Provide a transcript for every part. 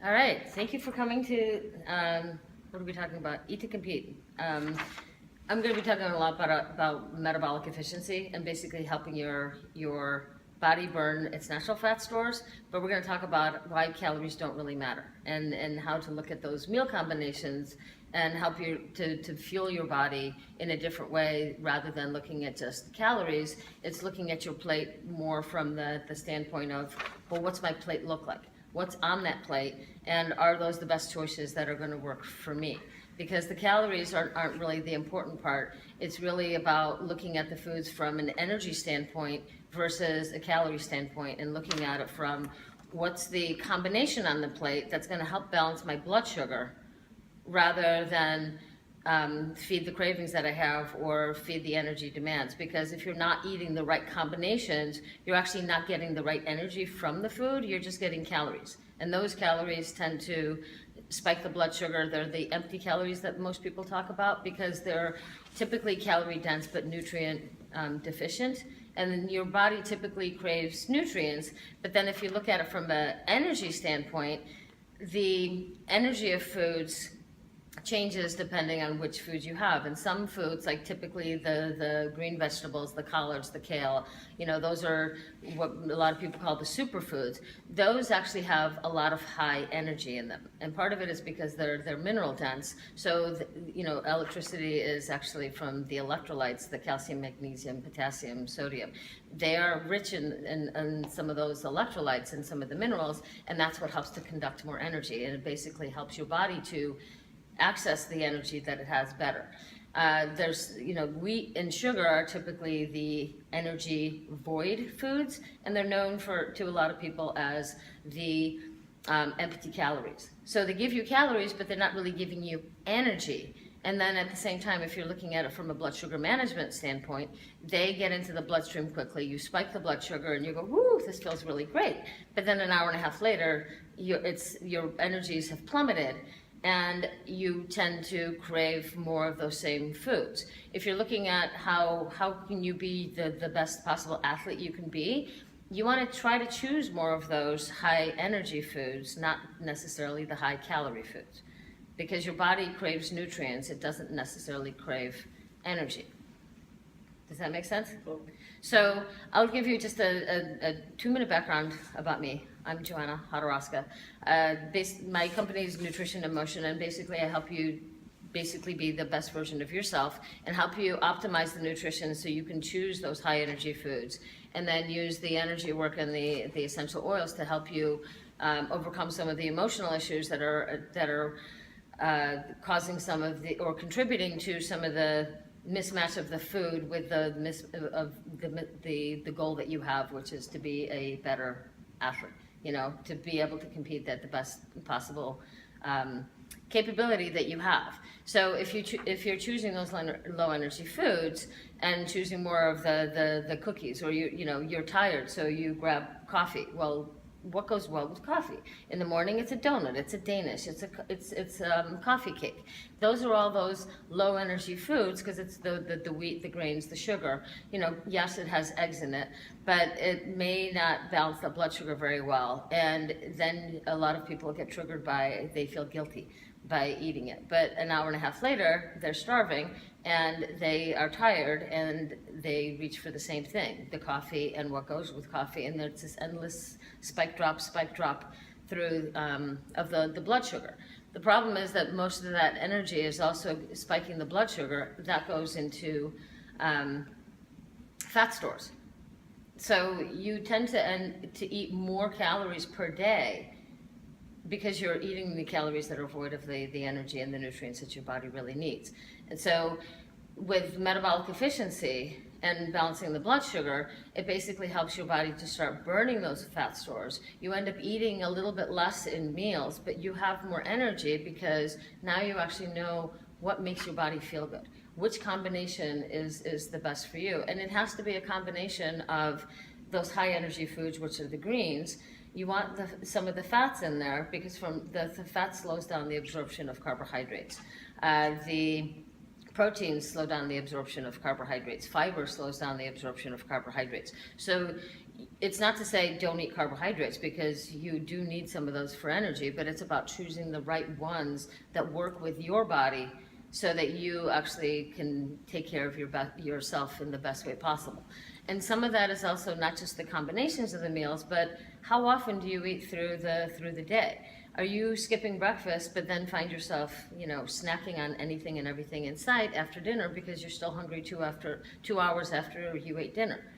All right, thank you for coming to, what are we talking about? Eat to Compete. I'm going to be talking a lot about metabolic efficiency and basically helping your body burn its natural fat stores, but we're going to talk about why calories don't really matter and how to look at those meal combinations and help you to fuel your body in a different way rather than looking at just calories. It's looking at your plate more from the standpoint of, well, what's my plate look like? What's on that plate, and are those the best choices that are going to work for me? Because the calories aren't really the important part. It's really about looking at the foods from an energy standpoint versus a calorie standpoint, and looking at it from what's the combination on the plate that's going to help balance my blood sugar rather than feed the cravings that I have or feed the energy demands. Because if you're not eating the right combinations, you're actually not getting the right energy from the food, you're just getting calories. And those calories tend to spike the blood sugar. They're the empty calories that most people talk about because they're typically calorie dense but nutrient deficient. And then your body typically craves nutrients, but then if you look at it from an energy standpoint, the energy of foods changes depending on which foods you have. And some foods, like typically the green vegetables, the collards, the kale, those are what a lot of people call the superfoods. Those actually have a lot of high energy in them. And part of it is because they're mineral dense. So, electricity is actually from the electrolytes, the calcium, magnesium, potassium, sodium. They are rich in some of those electrolytes and some of the minerals, and that's what helps to conduct more energy. And it basically helps your body to access the energy that it has better. Wheat and sugar are typically the energy void foods, and they're known to a lot of people as the empty calories. So they give you calories, but they're not really giving you energy. And then at the same time, if you're looking at it from a blood sugar management standpoint, they get into the bloodstream quickly. You spike the blood sugar and you go, whoo, this feels really great. But then an hour and a half later, your energies have plummeted, and you tend to crave more of those same foods. If you're looking at how can you be the best possible athlete you can be, you want to try to choose more of those high energy foods, not necessarily the high calorie foods. Because your body craves nutrients, it doesn't necessarily crave energy. Does that make sense? So I'll give you just a 2-minute background about me. I'm Joanna Hodorowska. My company is Nutrition and Motion, and basically I help you be the best version of yourself and help you optimize the nutrition so you can choose those high energy foods, and then use the energy work and the essential oils to help you overcome some of the emotional issues that are causing some of or contributing to some of the mismatch of the food with the goal that you have, which is to be a better athlete, to be able to compete at the best possible capability that you have. So if you're choosing those low energy foods and choosing more of the cookies, or you're tired, so you grab coffee. Well, what goes well with coffee? In the morning, it's a donut, it's a Danish, it's coffee cake. Those are all those low energy foods because it's the wheat, the grains, the sugar. Yes, it has eggs in it, but it may not balance the blood sugar very well. And then a lot of people get triggered they feel guilty by eating it. But an hour and a half later, they're starving and they are tired and they reach for the same thing, the coffee and what goes with coffee. And there's this endless spike drop through of the blood sugar. The problem is that most of that energy is also spiking the blood sugar. That goes into fat stores. So you tend to eat more calories per day because you're eating the calories that are void of the energy and the nutrients that your body really needs. And so with metabolic efficiency and balancing the blood sugar, it basically helps your body to start burning those fat stores. You end up eating a little bit less in meals, but you have more energy because now you actually know what makes your body feel good. Which combination is the best for you? And it has to be a combination of those high energy foods, which are the greens. You want some of the fats in there because the fat slows down the absorption of carbohydrates. The Proteins slow down the absorption of carbohydrates. Fiber slows down the absorption of carbohydrates. So it's not to say don't eat carbohydrates, because you do need some of those for energy, but it's about choosing the right ones that work with your body so that you actually can take care of yourself in the best way possible. And some of that is also not just the combinations of the meals, but how often do you eat through the day? Are you skipping breakfast, but then find yourself, snacking on anything and everything in sight after dinner because you're still hungry 2 hours after you ate dinner?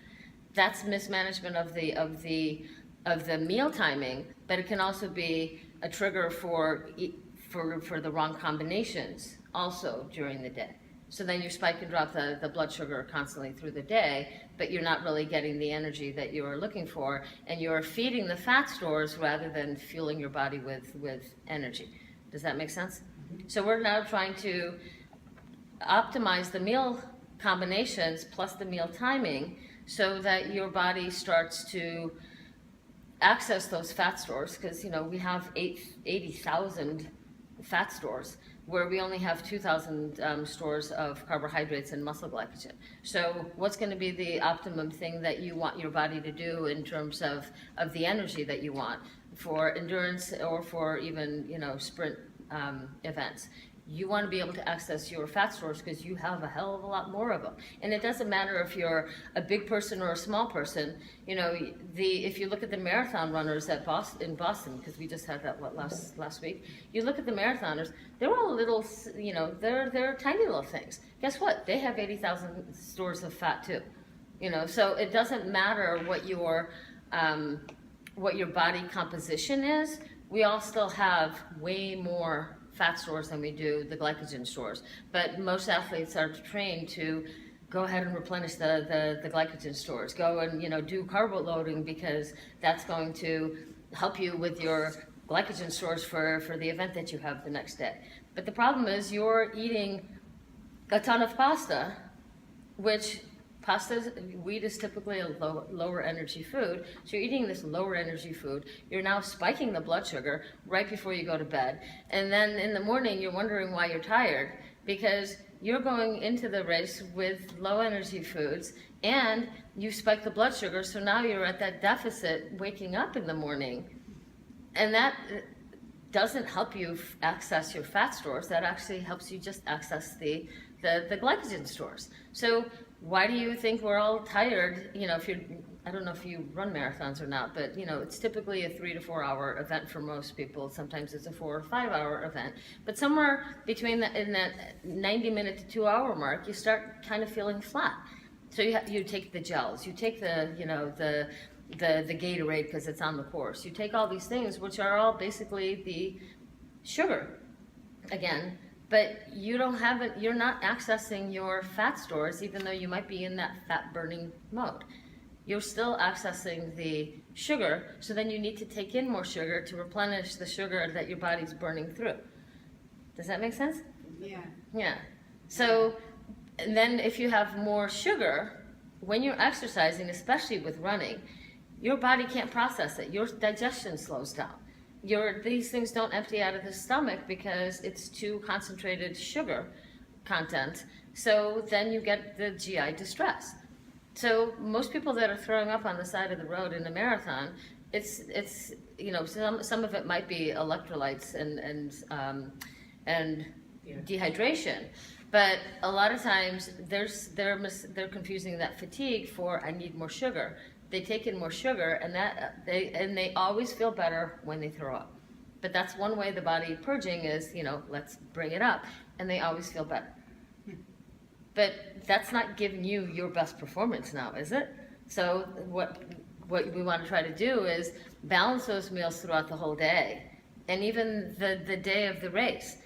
That's mismanagement of the meal timing, but it can also be a trigger for the wrong combinations also during the day. So then you spike and drop the blood sugar constantly through the day, but you're not really getting the energy that you are looking for, and you're feeding the fat stores rather than fueling your body with energy. Does that make sense? Mm-hmm. So we're now trying to optimize the meal combinations plus the meal timing so that your body starts to access those fat stores, because we have 80,000 fat stores, where we only have 2,000 stores of carbohydrates and muscle glycogen. So what's going to be the optimum thing that you want your body to do in terms of the energy that you want for endurance or for even sprint events? You want to be able to access your fat stores because you have a hell of a lot more of them. And it doesn't matter if you're a big person or a small person. If you look at the marathon runners in Boston, because we just had that last week. You look at the marathoners; they're all little, they're tiny little things. Guess what? They have 80,000 stores of fat too. So it doesn't matter what your body composition is. We all still have way more fat stores than we do the glycogen stores. But most athletes are trained to go ahead and replenish the glycogen stores. Go and do carbo loading, because that's going to help you with your glycogen stores for the event that you have the next day. But the problem is you're eating a ton of pasta, which wheat is typically a lower energy food. So you're eating this lower energy food. You're now spiking the blood sugar right before you go to bed. And then in the morning, you're wondering why you're tired, because you're going into the race with low energy foods and you spike the blood sugar. So now you're at that deficit waking up in the morning. And that doesn't help you access your fat stores. That actually helps you just access the glycogen stores. So why do you think we're all tired? I don't know if you run marathons or not, but it's typically a 3 to 4 hour event for most people. Sometimes it's a 4 or 5 hour event, but somewhere between in that 90-minute to 2 hour mark, you start kind of feeling flat. So you take the gels, you take the Gatorade because it's on the course. You take all these things, which are all basically the sugar again. But you're not accessing your fat stores, even though you might be in that fat burning mode. You're still accessing the sugar, so then you need to take in more sugar to replenish the sugar that your body's burning through. Does that make sense? Yeah. Yeah. So, and then if you have more sugar, when you're exercising, especially with running, your body can't process it. Your digestion slows down. These things don't empty out of the stomach because it's too concentrated sugar content. So then you get the GI distress. So most people that are throwing up on the side of the road in a marathon, it's some of it might be electrolytes and dehydration, but a lot of times they're confusing that fatigue for I need more sugar. They take in more sugar, and they always feel better when they throw up. But that's one way the body purging is, let's bring it up, and they always feel better. But that's not giving you your best performance now, is it? So what we want to try to do is balance those meals throughout the whole day, and even the day of the race.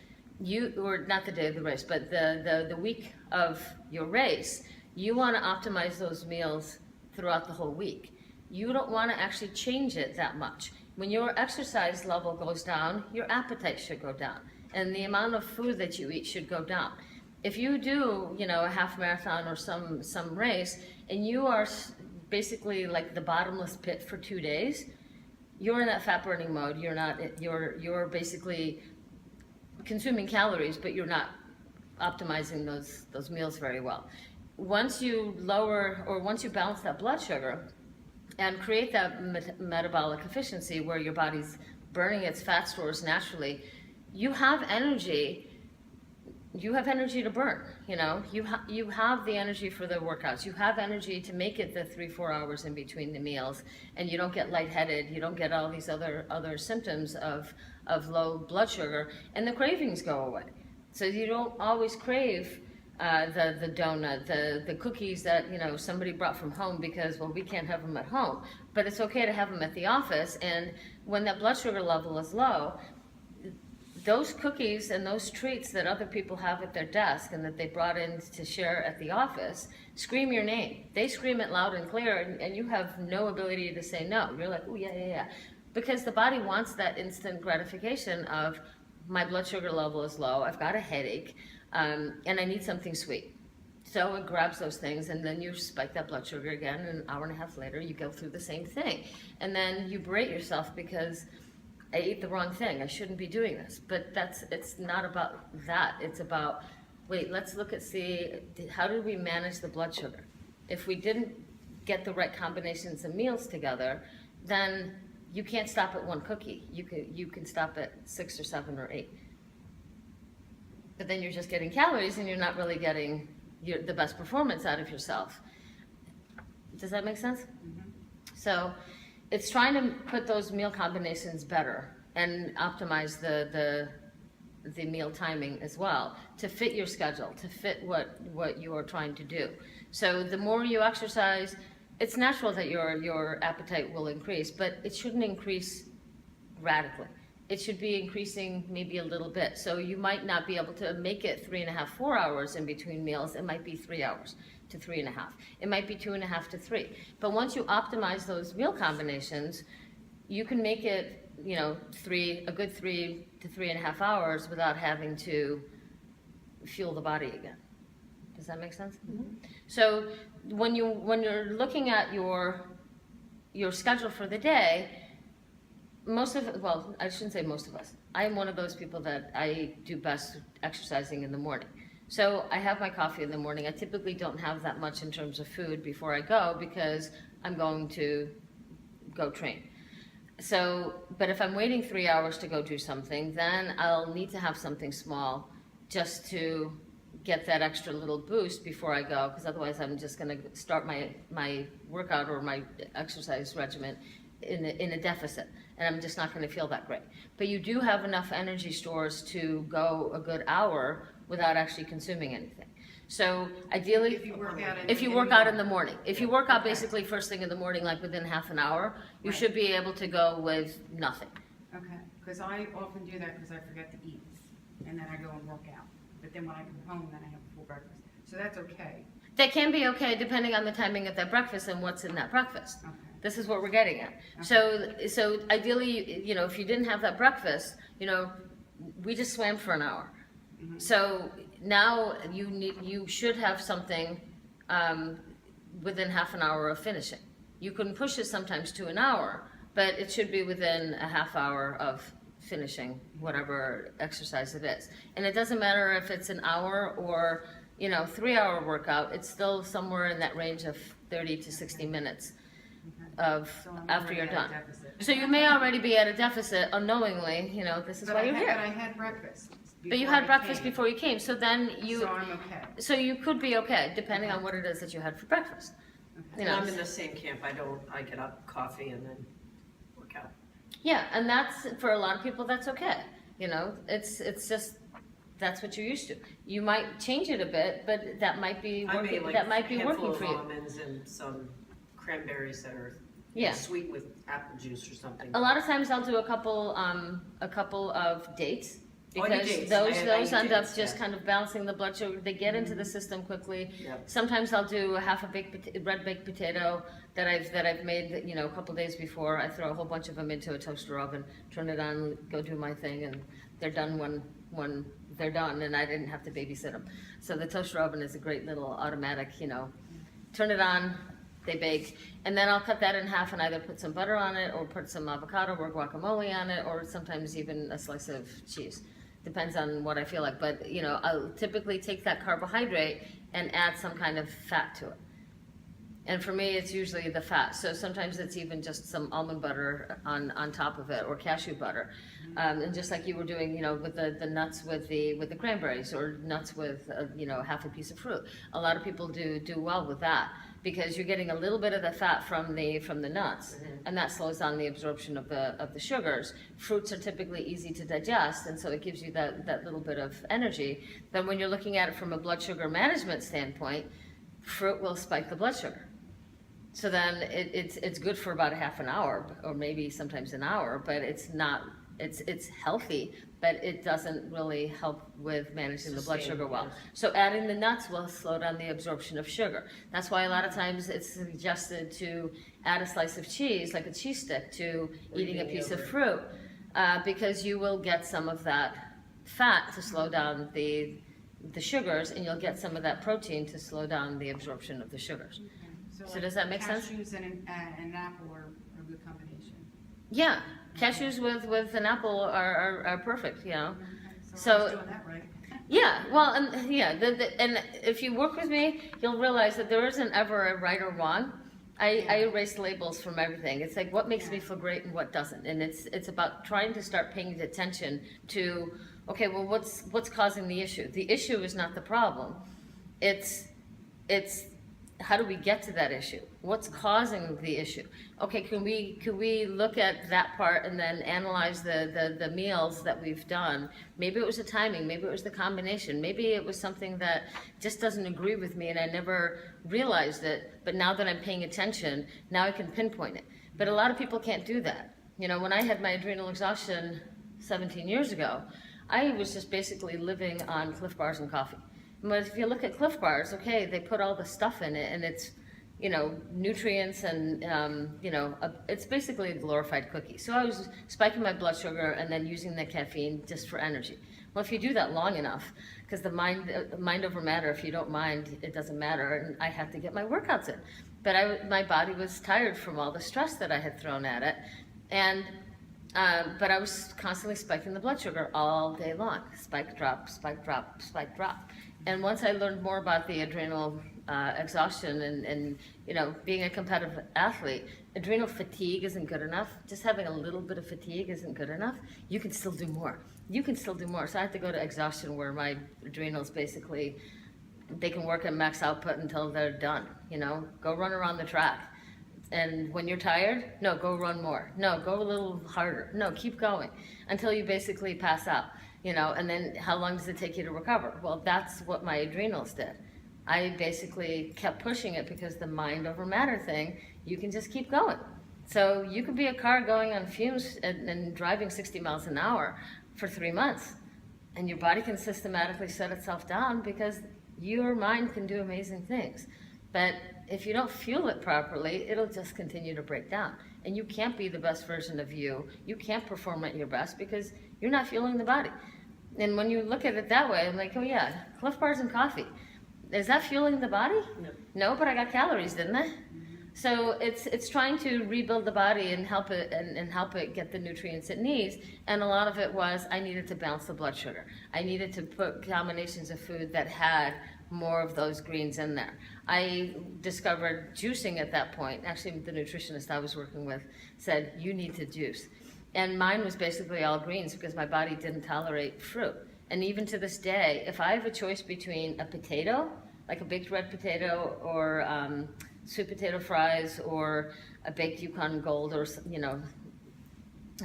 Or not the day of the race, but the week of your race, you want to optimize those meals throughout the whole week. You don't want to actually change it that much. When your exercise level goes down, your appetite should go down, and the amount of food that you eat should go down. If you do, a half marathon or some race, and you are basically like the bottomless pit for 2 days, you're in that fat burning mode. You're basically consuming calories, but you're not optimizing those meals very well. Once you lower, or once you balance that blood sugar and create that metabolic efficiency where your body's burning its fat stores naturally, you have energy. You have energy to burn, you know. You have the energy for the workouts. You have energy to make it the 3-4 hours in between the meals, and you don't get lightheaded. You don't get all these other symptoms of low blood sugar, and the cravings go away. So you don't always crave the donut, the cookies that, you know, somebody brought from home because, well, we can't have them at home, but it's okay to have them at the office. And when that blood sugar level is low, those cookies and those treats that other people have at their desk and that they brought in to share at the office scream your name. They scream it loud and clear, and you have no ability to say no. You're like, oh, yeah. Because the body wants that instant gratification of, my blood sugar level is low, I've got a headache, and I need something sweet. So it grabs those things, and then you spike that blood sugar again, and an hour and a half later, you go through the same thing. And then you berate yourself because I ate the wrong thing. I shouldn't be doing this. But it's not about that. It's about, wait, let's look at, how did we manage the blood sugar? If we didn't get the right combinations of meals together, then you can't stop at one cookie. You can stop at 6 or 7 or 8. But then you're just getting calories, and you're not really getting the best performance out of yourself. Does that make sense? Mm-hmm. So it's trying to put those meal combinations better and optimize the meal timing as well to fit your schedule, to fit what you are trying to do. So the more you exercise, it's natural that your appetite will increase, but it shouldn't increase radically. It should be increasing maybe a little bit. So you might not be able to make it 3.5, 4 hours in between meals. It might be 3 hours to 3.5. It might be 2.5 to 3. But once you optimize those meal combinations, you can make it, you know, a good 3 to 3.5 hours without having to fuel the body again. Does that make sense? Mm-hmm. So when you're looking at your schedule for the day, I shouldn't say most of us. I am one of those people that I do best exercising in the morning. So I have my coffee in the morning. I typically don't have that much in terms of food before I go because I'm going to go train. So, but if I'm waiting 3 hours to go do something, then I'll need to have something small just to get that extra little boost before I go, because otherwise I'm just going to start my workout or my exercise regimen in a deficit, and I'm just not going to feel that great. But you do have enough energy stores to go a good hour without actually consuming anything. So ideally, if you work out in the morning, if you work out basically first thing in the morning, like within half an hour, you should be able to go with nothing. Okay, because I often do that because I forget to eat, and then I go and work out. But then when I come home, then I have a full breakfast. So that's okay. That can be okay depending on the timing of that breakfast and what's in that breakfast. Okay. This is what we're getting at. Okay. So ideally, you know, if you didn't have that breakfast, you know, we just swam for an hour. Mm-hmm. So now you should have something within half an hour of finishing. You can push it sometimes to an hour, but it should be within a half hour of finishing whatever exercise it is. And it doesn't matter if it's an hour or, you know, 3-hour workout, it's still somewhere in that range of 30 to 60 minutes of after you're done. So you may already be at a deficit unknowingly, you know, this is why you're here. But I had breakfast. But you had breakfast before you came, so then So I'm okay. So you could be okay, depending on what it is that you had for breakfast. Okay. You know, I'm in the same camp. I get up, coffee, and then work out. yeah, and that's, for a lot of people, that's okay. You know, it's just, that's what you're used to. You might change it a bit, but that might be I made like working a handful for of you. almonds and some cranberries that are Yeah. sweet with apple juice or something. A lot of times I'll do a couple of dates, Oh, I do because dates. those I do end up dates, just yeah. kind of balancing the blood sugar. They get into the system quickly. Yep. Sometimes I'll do a half a red baked potato that I've made, you know, a couple days before. I throw a whole bunch of them into a toaster oven, turn it on, go do my thing, and they're done when they're done, and I didn't have to babysit them. So the toaster oven is a great little automatic, you know, turn it on, they bake, and then I'll cut that in half and either put some butter on it or put some avocado or guacamole on it, or sometimes even a slice of cheese. Depends on what I feel like, but you know, I'll typically take that carbohydrate and add some kind of fat to it. And for me, it's usually the fat. So sometimes it's even just some almond butter on top of it, or cashew butter. And just like you were doing, you know, with the nuts with the cranberries, or nuts with you know, half a piece of fruit. A lot of people do well with that, because you're getting a little bit of the fat from the nuts, and that slows down the absorption of the sugars. Fruits are typically easy to digest, and so it gives you that little bit of energy. Then when you're looking at it from a blood sugar management standpoint, fruit will spike the blood sugar. So then it's good for about a half an hour, or maybe sometimes an hour, but it's healthy, but it doesn't really help with managing the blood sugar well. So adding the nuts will slow down the absorption of sugar. That's why a lot of times it's suggested to add a slice of cheese, like a cheese stick, to eating a piece of fruit, because you will get some of that fat to slow down the sugars, and you'll get some of that protein to slow down the absorption of the sugars. So does that make sense? Cashews and an apple are a good combination. Yeah, cashews with an apple are perfect, you know. So I was doing that right. Yeah, well, and yeah, and if you work with me, you'll realize that there isn't ever a right or wrong. I erase labels from everything. It's like, what makes me feel great and what doesn't, and it's about trying to start paying attention to, okay, well, what's causing the issue? The issue is not the problem. It's how do we get to that issue? What's causing the issue? Okay, can we look at that part and then analyze the meals that we've done? Maybe it was the timing, maybe it was the combination, maybe it was something that just doesn't agree with me and I never realized it, but now that I'm paying attention, now I can pinpoint it. But a lot of people can't do that. You know, when I had my adrenal exhaustion 17 years ago, I was just basically living on Cliff Bars and coffee. But if you look at Cliff Bars, okay, they put all the stuff in it, and it's, you know, nutrients and, you know, it's basically a glorified cookie. So I was spiking my blood sugar and then using the caffeine just for energy. Well, if you do that long enough, because the mind over matter, if you don't mind, it doesn't matter, and I had to get my workouts in. But my body was tired from all the stress that I had thrown at it, and but I was constantly spiking the blood sugar all day long. Spike, drop, spike, drop, spike, drop. And once I learned more about the adrenal exhaustion and you know, being a competitive athlete, adrenal fatigue isn't good enough. Just having a little bit of fatigue isn't good enough. You can still do more. You can still do more. So I have to go to exhaustion, where my adrenals basically, they can work at max output until they're done. You know, go run around the track. And when you're tired, no, go run more. No, go a little harder. No, keep going until you basically pass out. You know, and then how long does it take you to recover? Well, that's what my adrenals did. I basically kept pushing it, because the mind over matter thing, you can just keep going. So you could be a car going on fumes and driving 60 miles an hour for 3 months, and your body can systematically shut itself down, because your mind can do amazing things. But if you don't fuel it properly, it'll just continue to break down. And you can't be the best version of you. You can't perform at your best because you're not fueling the body. And when you look at it that way, I'm like, oh yeah, Cliff Bars and coffee. Is that fueling the body? No, but I got calories, didn't I? So it's trying to rebuild the body and help it and help it get the nutrients it needs. And a lot of it was, I needed to balance the blood sugar. I needed to put combinations of food that had more of those greens in there. I discovered juicing at that point. Actually, the nutritionist I was working with said, you need to juice. And mine was basically all greens, because my body didn't tolerate fruit. And even to this day, if I have a choice between a potato, like a baked red potato, or sweet potato fries, or a baked Yukon Gold, or, you know,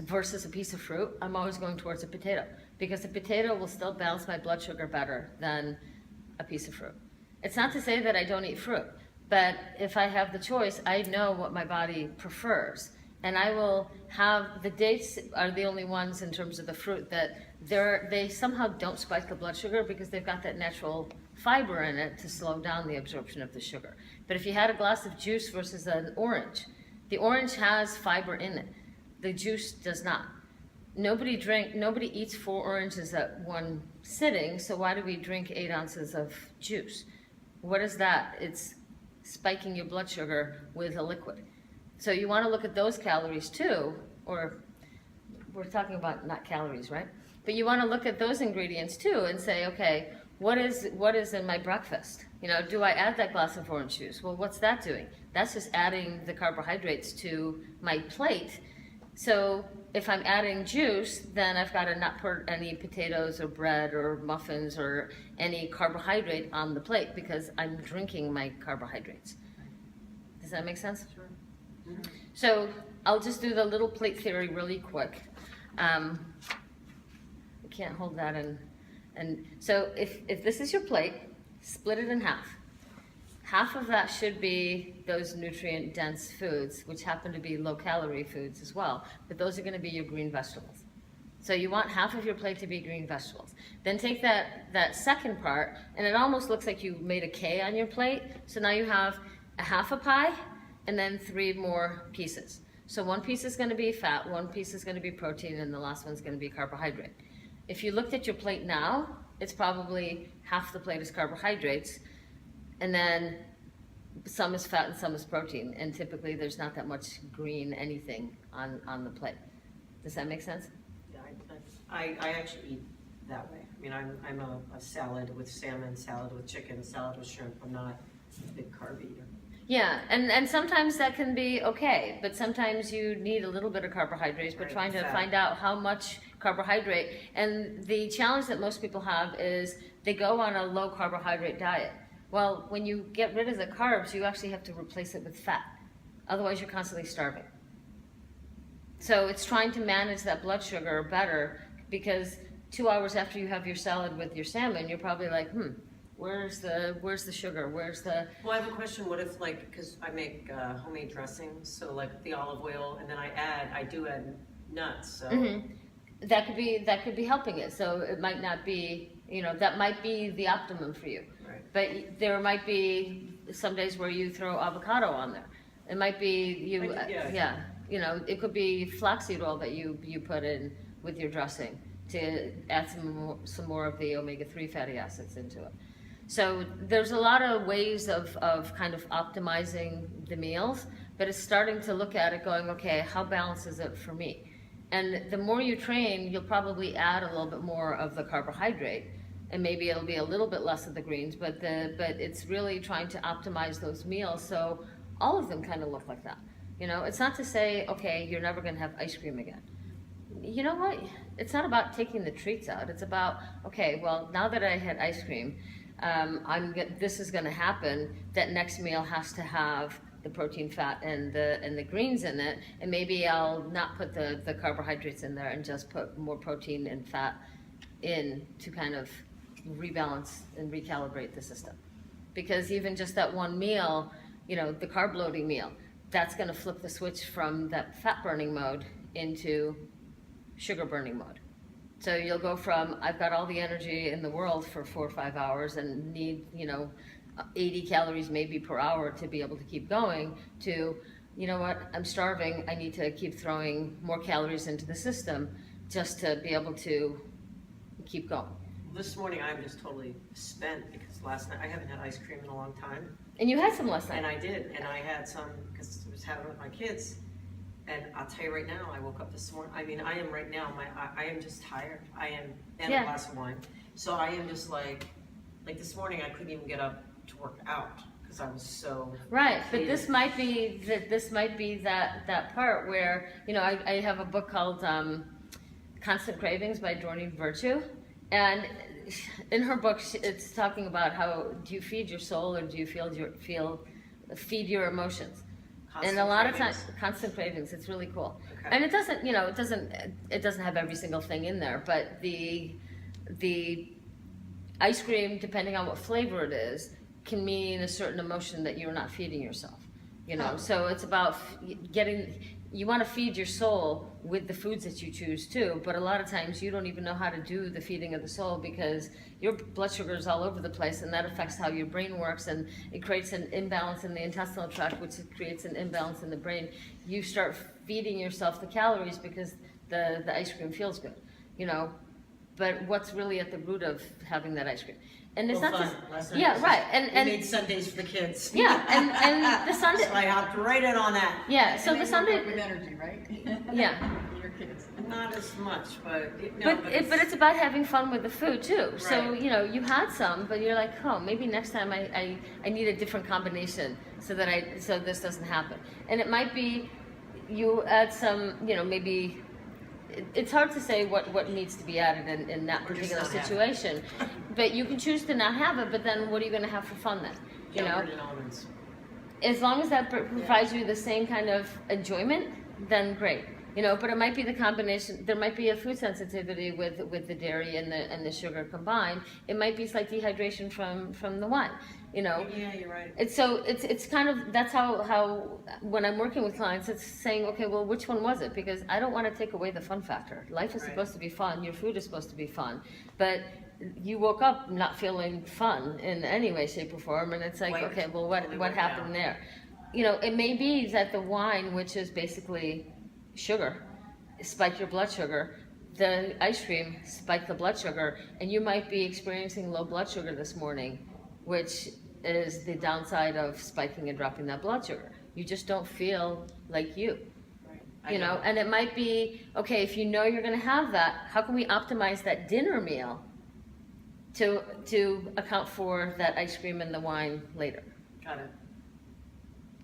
versus a piece of fruit, I'm always going towards a potato, because a potato will still balance my blood sugar better than a piece of fruit. It's not to say that I don't eat fruit, but if I have the choice, I know what my body prefers. And I will have, the dates are the only ones in terms of the fruit that they somehow don't spike the blood sugar, because they've got that natural fiber in it to slow down the absorption of the sugar. But if you had a glass of juice versus an orange, the orange has fiber in it. The juice does not. Nobody eats 4 oranges at one sitting, so why do we drink 8 ounces of juice? What is that? It's spiking your blood sugar with a liquid. So you want to look at those calories too, or we're talking about not calories, right? But you want to look at those ingredients too and say, okay, what is in my breakfast? You know, do I add that glass of orange juice? Well, what's that doing? That's just adding the carbohydrates to my plate. So if I'm adding juice, then I've got to not put any potatoes or bread or muffins or any carbohydrate on the plate because I'm drinking my carbohydrates. Does that make sense? Sure. So I'll just do the little plate theory really quick. I can't hold that in. And so if this is your plate, split it in half. Half of that should be those nutrient-dense foods, which happen to be low-calorie foods as well, but those are going to be your green vegetables. So you want half of your plate to be green vegetables. Then take that second part, and it almost looks like you made a K on your plate. So now you have a half a pie, and then 3 more pieces. So 1 piece is going to be fat, 1 piece is going to be protein, and the last one's going to be carbohydrate. If you looked at your plate now, it's probably half the plate is carbohydrates, and then some is fat and some is protein, and typically there's not that much green anything on the plate. Does that make sense? Yeah, I actually eat that way. I mean, I'm a salad with salmon, salad with chicken, salad with shrimp. I'm not a big carb eater. Yeah, and sometimes that can be okay, but sometimes you need a little bit of carbohydrates, but Right, trying to fat. find out how much carbohydrate. And the challenge that most people have is they go on a low carbohydrate diet. Well, when you get rid of the carbs, you actually have to replace it with fat. Otherwise, you're constantly starving. So it's trying to manage that blood sugar better, because 2 hours after you have your salad with your salmon, you're probably like, where's the sugar? Where's the... Well, I have a question. What if, like, because I make homemade dressings, so like the olive oil, and then I do add nuts. So That could be helping it. So it might not be, that might be the optimum for you. Right. But there might be some days where you throw avocado on there. It might be it could be flaxseed oil that you put in with your dressing to add some more of the omega-3 fatty acids into it. So there's a lot of ways of kind of optimizing the meals, but it's starting to look at it going, okay, how balanced is it for me? And the more you train, you'll probably add a little bit more of the carbohydrate, and maybe it'll be a little bit less of the greens, but it's really trying to optimize those meals so all of them kind of look like that. It's not to say, okay, you're never going to have ice cream again. You know what? It's not about taking the treats out. It's about, okay, well, now that I had ice cream, this is going to happen. That next meal has to have the protein, fat, and the greens in it, and maybe I'll not put the carbohydrates in there and just put more protein and fat in to kind of rebalance and recalibrate the system. Because even just that one meal, the carb loading meal, that's going to flip the switch from that fat burning mode into sugar burning mode. So you'll go from, I've got all the energy in the world for 4 or 5 hours and need, 80 calories maybe per hour to be able to keep going, to, you know what, I'm starving, I need to keep throwing more calories into the system just to be able to keep going. This morning I'm just totally spent because last night I haven't had ice cream in a long time. And you had some last night. And I did, and I had some because I was having it with my kids. And I'll tell you right now, I woke up this morning. I mean, I am right now. I am just tired. And a glass of wine. So I am just like this morning. I couldn't even get up to work out because I was so right. But depleted. this might be that part where I have a book called Constant Cravings by Doreen Virtue, and in her book it's talking about how do you feed your soul or do you feed your emotions. And a lot of times, constant cravings. It's really cool, Okay. and it doesn't have every single thing in there. But the ice cream, depending on what flavor it is, can mean a certain emotion that you're not feeding yourself. So it's about getting. You want to feed your soul with the foods that you choose too, but a lot of times you don't even know how to do the feeding of the soul because your blood sugar is all over the place, and that affects how your brain works, and it creates an imbalance in the intestinal tract, which creates an imbalance in the brain. You start feeding yourself the calories because the ice cream feels good, but what's really at the root of having that ice cream? and it's Well, not fun. just, Last night yeah, was right, just- and, we and, made Sundays for the kids. yeah, and the Sunday, So I hopped right in on that. yeah, so And the they work Sunday, up with energy, right? yeah. Your kids. Not as much, but But it's about having fun with the food too. So, Right. you know, you had some, but you're like, oh, maybe next time I need a different combination so that so this doesn't happen. And it might be you add some, you know, maybe it's hard to say what needs to be added in that Or just particular not have it. situation. But you can choose to not have it, but then what are you going to have for fun then? You know, Yogurt and almonds. as long as that provides you the same kind of enjoyment, then great. You know, but it might be the combination. There might be a food sensitivity with the dairy and the sugar combined. It might be slight dehydration from the wine. You know, Yeah, you're right. it's kind of that's how when I'm working with clients, it's saying, okay, well, which one was it? Because I don't want to take away the fun factor. Life is Right. supposed to be fun. Your food is supposed to be fun, but you woke up not feeling fun in any way, shape, or form, and it's like, Wiped. okay, well, Totally what wiped happened out. there? You know, it may be that the wine, which is basically sugar, spiked your blood sugar. The ice cream spiked the blood sugar, and you might be experiencing low blood sugar this morning, which is the downside of spiking and dropping that blood sugar. You just don't feel like you. Right. I You know, and it might be, okay, if you know you're gonna have that, how can we optimize that dinner meal to account for that ice cream and the wine later? Got it.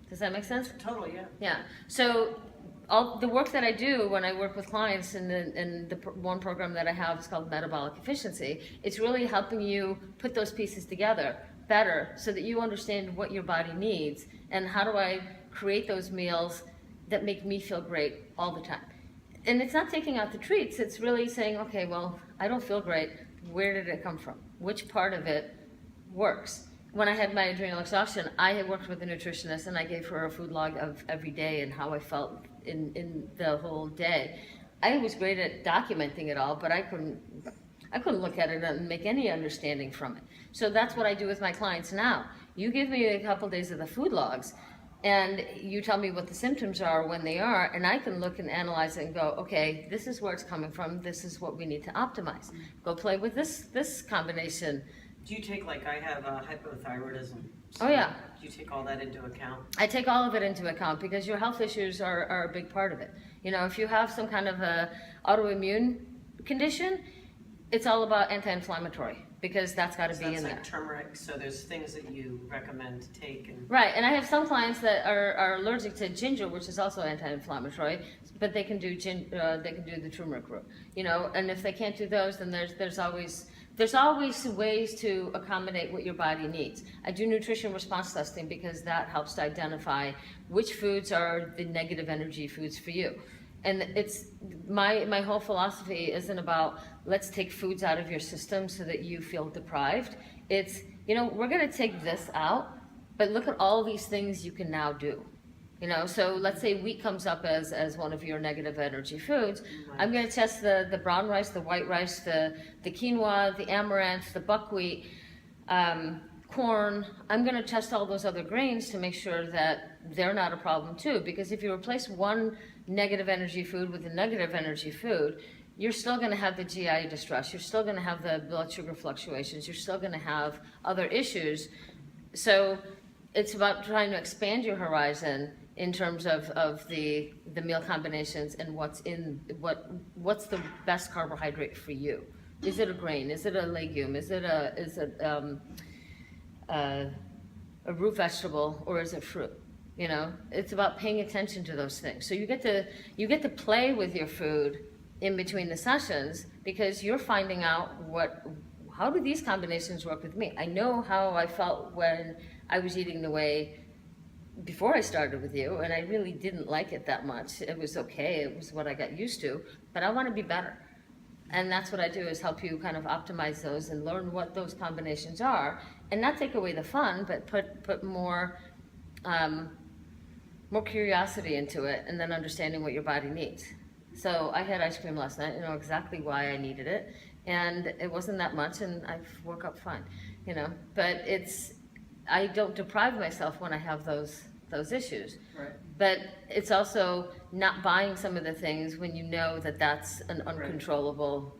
Does that make sense? Totally, yeah. Yeah. So all the work that I do when I work with clients in one program that I have is called Metabolic Efficiency. It's really helping you put those pieces together better so that you understand what your body needs and how do I create those meals that make me feel great all the time. And it's not taking out the treats. It's really saying, okay, well, I don't feel great. Where did it come from? Which part of it works? When I had my adrenal exhaustion, I had worked with a nutritionist and I gave her a food log of every day and how I felt in the whole day. I was great at documenting it all, but I couldn't look at it and make any understanding from it. So that's what I do with my clients now. You give me a couple days of the food logs and you tell me what the symptoms are when they are, and I can look and analyze it and go, okay, this is where it's coming from, this is what we need to optimize. Go play with this combination. Do you take, like, I have hypothyroidism. Oh, yeah. Do you take all that into account? I take all of it into account because your health issues are a big part of it. You know, if you have some kind of a autoimmune condition, it's all about anti-inflammatory because that's got to So be that's in like there. turmeric, so there's things that you recommend to take and. Right, and I have some clients that are allergic to ginger, which is also anti-inflammatory, but they can do the turmeric root. You know, and if they can't do those, then there's always ways to accommodate what your body needs. I do nutrition response testing because that helps to identify which foods are the negative energy foods for you. And it's my whole philosophy isn't about let's take foods out of your system so that you feel deprived. It's, you know, we're gonna take this out, but look at all these things you can now do. You know, so let's say wheat comes up as one of your negative energy foods. I'm going to test the brown rice, the white rice, the quinoa, the amaranth, the buckwheat, corn. I'm going to test all those other grains to make sure that they're not a problem too. Because if you replace one negative energy food with a negative energy food, you're still going to have the GI distress. You're still going to have the blood sugar fluctuations. You're still going to have other issues. So it's about trying to expand your horizon in terms of the meal combinations and what's the best carbohydrate for you. Is it a grain? Is it a legume? Is it a root vegetable, or is it fruit? You know, it's about paying attention to those things. So you get to play with your food in between the sessions because you're finding out how do these combinations work with me? I know how I felt when I was eating the way before I started with you, and I really didn't like it that much. It was okay, it was what I got used to, but I want to be better. And that's what I do, is help you kind of optimize those and learn what those combinations are, and not take away the fun, but put more curiosity into it, and then understanding what your body needs. So I had ice cream last night, you know exactly why I needed it, and it wasn't that much, and I woke up fine, you know. But I don't deprive myself when I have those issues. Right. But it's also not buying some of the things when you know that that's an uncontrollable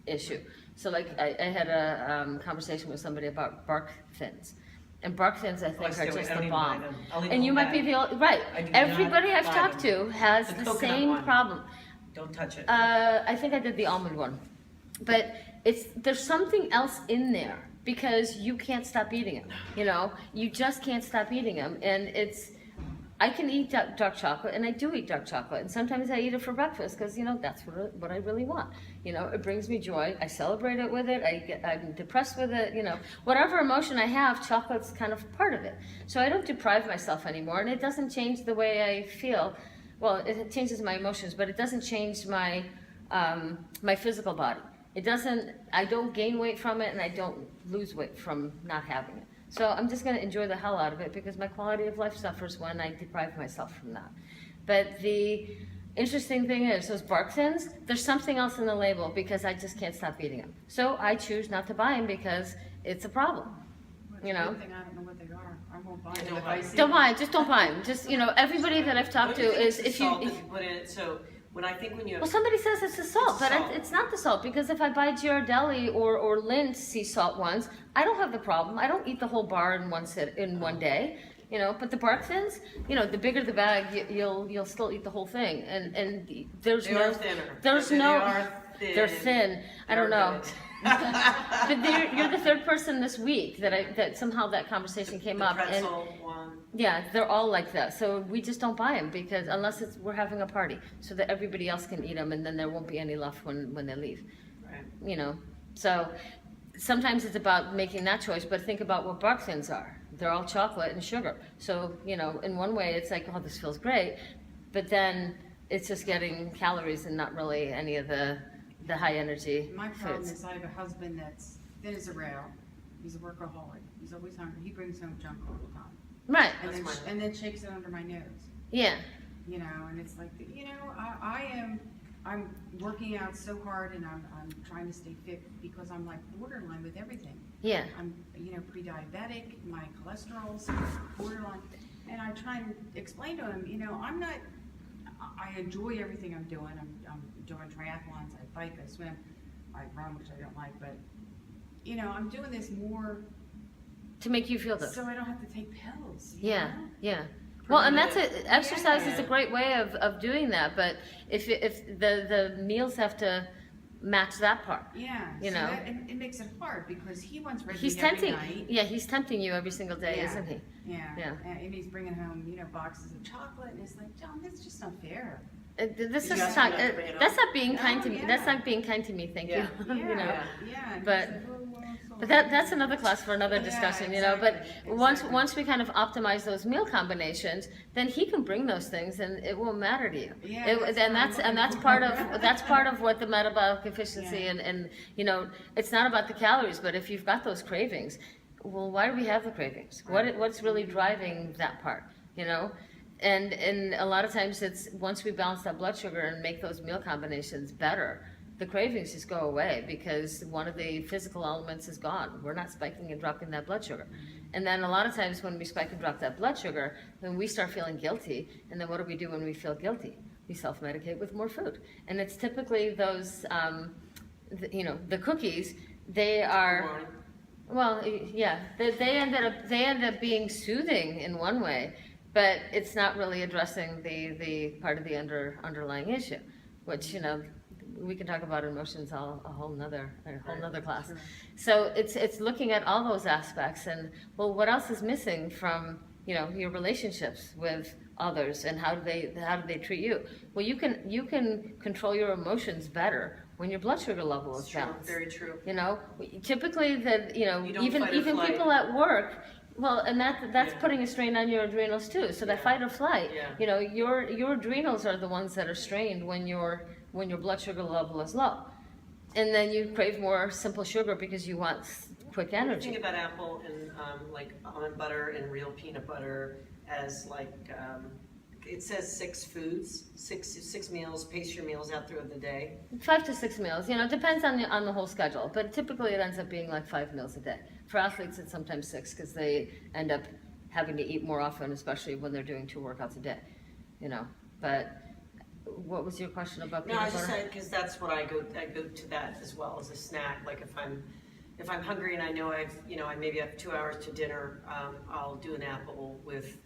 issue. So like I had a conversation with somebody about bark thins. And bark thins, I think, are just the bomb. And you might be the only, right. Everybody I've talked to has the same problem. Don't touch it. I think I did the almond one. But there's something else in there because you can't stop eating them, you know? You just can't stop eating them. And I can eat dark chocolate, and I do eat dark chocolate. And sometimes I eat it for breakfast because, you know, that's what I really want. You know, it brings me joy. I celebrate it with it. I'm depressed with it. You know, whatever emotion I have, chocolate's kind of part of it. So I don't deprive myself anymore, and it doesn't change the way I feel. Well, it changes my emotions, but it doesn't change my my physical body. It doesn't. I don't gain weight from it, and I don't lose weight from not having it. So I'm just going to enjoy the hell out of it because my quality of life suffers when I deprive myself from that. But the interesting thing is, those bark thins, there's something else in the label because I just can't stop eating them. So I choose not to buy them because it's a problem. You know? Good thing I don't know what they are. I won't buy them. Don't buy them. Don't buy them. Just don't buy them. Just, you know, everybody that I've talked to is if you... Salt that you put in it, so when I think when you have... Well, somebody says it's the salt, but salt. it's not the salt because if I buy Ghirardelli or Lindt sea salt ones, I don't have the problem. I don't eat the whole bar in one day, you know. But the bark thins, you know, the bigger the bag, you'll still eat the whole thing. And there's They are thinner. there's They no are thin. they're thin. I don't know. But you're the third person this week that somehow that conversation came The up. pretzel one. Yeah, they're all like that. So we just don't buy them because unless we're having a party, so that everybody else can eat them, and then there won't be any left when they leave. Right. You know, so sometimes it's about making that choice. But think about what bark thins are. They're all chocolate and sugar. So you know, in one way, it's like, oh, this feels great, but then it's just getting calories and not really any of the high energy My problem foods. is I have a husband that's thin as a rail. He's a workaholic. He's always hungry. He brings home junk all the time. Right. And then shakes it under my nose. Yeah. You know, and it's like, you know, I'm working out so hard and I'm trying to stay fit because I'm like borderline with everything. Yeah. I'm, you know, pre-diabetic, my cholesterol's borderline. And I try and explain to him, you know, I enjoy everything I'm doing. I'm doing triathlons, I bike, I swim, I run, which I don't like, but, you know, I'm doing this more To make you feel good. so I don't have to take pills. you Yeah, know? yeah. Well, and that's it. Preventative. Exercise is a Yeah. great way of doing that. But if the meals have to match that part, Yeah, You so know. it makes it hard because he wants red he's meat every tempting. night. Yeah, he's tempting you every single day, Yeah. isn't he? Yeah. Yeah. And he's bringing home, you know, boxes of chocolate, and it's like, John, that's just not fair. This You is ask not. me not to bring it That's up? not being No, kind to me. That's yeah. not being kind to me. Thank Yeah. you. You know. Yeah, yeah. and But- he's like, "Oh, well, so But that's another class for another Yeah, discussion, you know. But exactly, once exactly. we kind of optimize those meal combinations, then he can bring those things, and it won't matter to you. Yeah, And that's what I'm that's looking part for. of that's part of what the metabolic efficiency Yeah. and you know, it's not about the calories, but if you've got those cravings, well, why do we have the cravings? What's really driving that part, you know? And a lot of times it's once we balance that blood sugar and make those meal combinations better, the cravings just go away because one of the physical elements is gone. We're not spiking and dropping that blood sugar. And then a lot of times when we spike and drop that blood sugar, then we start feeling guilty. And then what do we do when we feel guilty? We self-medicate with more food. And it's typically those, you know, the cookies, they are, well, yeah, they end up being soothing in one way, but it's not really addressing the part of the underlying issue, which, you know, we can talk about emotions a whole nother class. Sure. So it's looking at all those aspects and, well, what else is missing from, you know, your relationships with others and how do they treat you? Well, you can control your emotions better when your blood sugar level is It's true, balanced. very true. You know, typically You don't even fight or flight. people at work, well, and that's putting a strain on your adrenals too. So that Yeah. fight or flight, Yeah. you know, your adrenals are the ones that are strained when your blood sugar level is low, and then you crave more simple sugar because you want quick What do you energy. think about apple and like almond butter and real peanut butter as like it says 6 foods, six meals, pace your meals out throughout the day. 5 to 6 meals, you know, it depends on the whole schedule, but typically it ends up being like 5 meals a day. For athletes, it's sometimes 6 because they end up having to eat more often, especially when they're doing 2 workouts a day, you know. But what was your question about No, I peanut was just butter? saying, because that's what I go to that as well as a snack, like if I'm hungry and I know I maybe have 2 hours to dinner, I'll do an apple with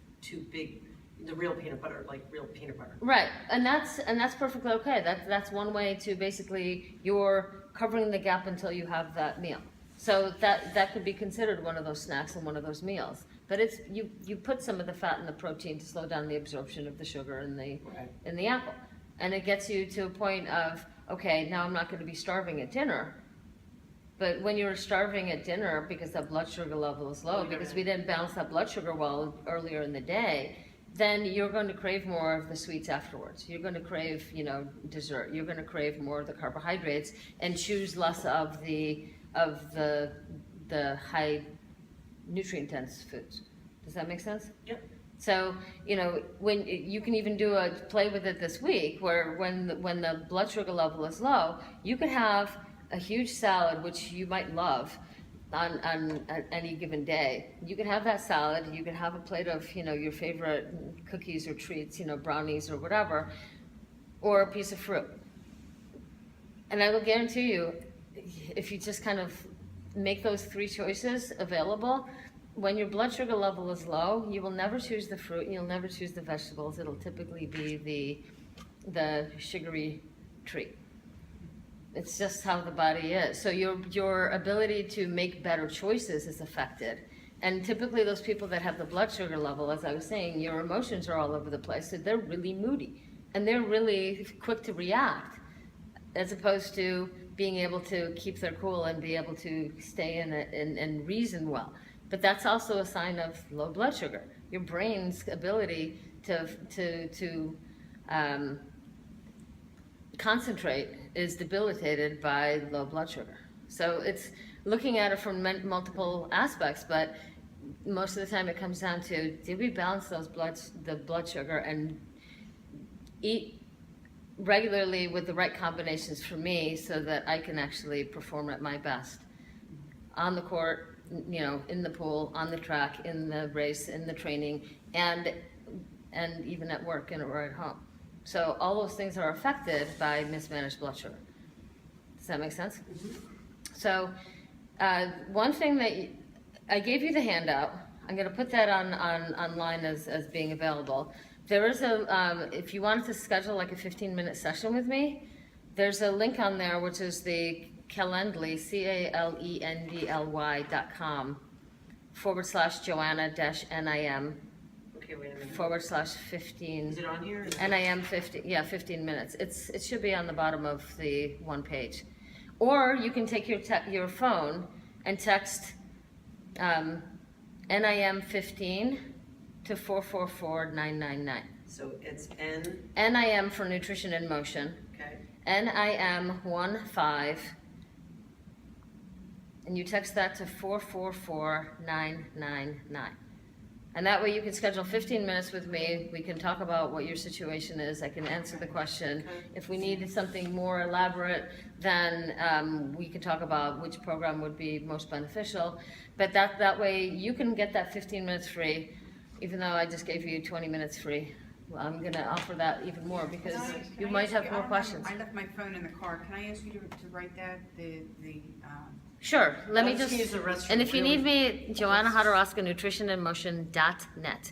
the real peanut butter, like real peanut butter. Right, and that's perfectly okay. That's one way to basically, you're covering the gap until you have that meal. So that could be considered one of those snacks and one of those meals. But it's you put some of the fat and the protein to slow down the absorption of the sugar in the apple, and it gets you to a point of, okay, now I'm not going to be starving at dinner. But when you're starving at dinner because that blood sugar level is low, because we didn't balance that blood sugar well earlier in the day, then you're going to crave more of the sweets afterwards. You're going to crave, dessert. You're going to crave more of the carbohydrates and choose less of the high nutrient dense foods. Does that make sense? Yep. So, when you can even do a play with it this week, where when the blood sugar level is low, you could have a huge salad, which you might love, on any given day. You can have that salad. You can have a plate of your favorite cookies or treats, brownies or whatever, or a piece of fruit. And I will guarantee you, if you just kind of make those three choices available, when your blood sugar level is low, you will never choose the fruit and you'll never choose the vegetables. It'll typically be the sugary treat. It's just how the body is. So your ability to make better choices is affected. And typically those people that have the blood sugar level, as I was saying, your emotions are all over the place. So they're really moody and they're really quick to react, as opposed to being able to keep their cool and be able to stay in it and reason well. But that's also a sign of low blood sugar. Your brain's ability to concentrate is debilitated by low blood sugar. So it's looking at it from multiple aspects, but most of the time it comes down to, did we balance the blood sugar and eat regularly with the right combinations for me so that I can actually perform at my best on the court, in the pool, on the track, in the race, in the training, and even at work and or at home. So all those things are affected by mismanaged blood sugar. Does that make sense? Mm-hmm. So one thing that I gave you the handout. I'm going to put that online as being available. There is if you wanted to schedule like a 15-minute session with me, there's a link on there, which is the Calendly, calendly.com/Joanna-NIM Okay, wait a minute. /15. Is it on here? NIM 15 minutes. It should be on the bottom of the one page. Or you can take your phone and text NIM 15 to 444-999. So it's N, NIM for Nutrition in Motion. okay, NIM 15, and you text that to 444-999. And that way you can schedule 15 minutes with me. We can talk about what your situation is. I can answer the question. Okay. If we need something more elaborate, then we can talk about which program would be most beneficial. But that way you can get that 15 minutes free, even though I just gave you 20 minutes free. Well, I'm going to offer that even more because you might have more questions. I left my phone in the car. Can I ask you to write that, Sure. Let me Let's just, use the restroom and if you really- need me, JoannaHodorowska, nutritioninmotion.net.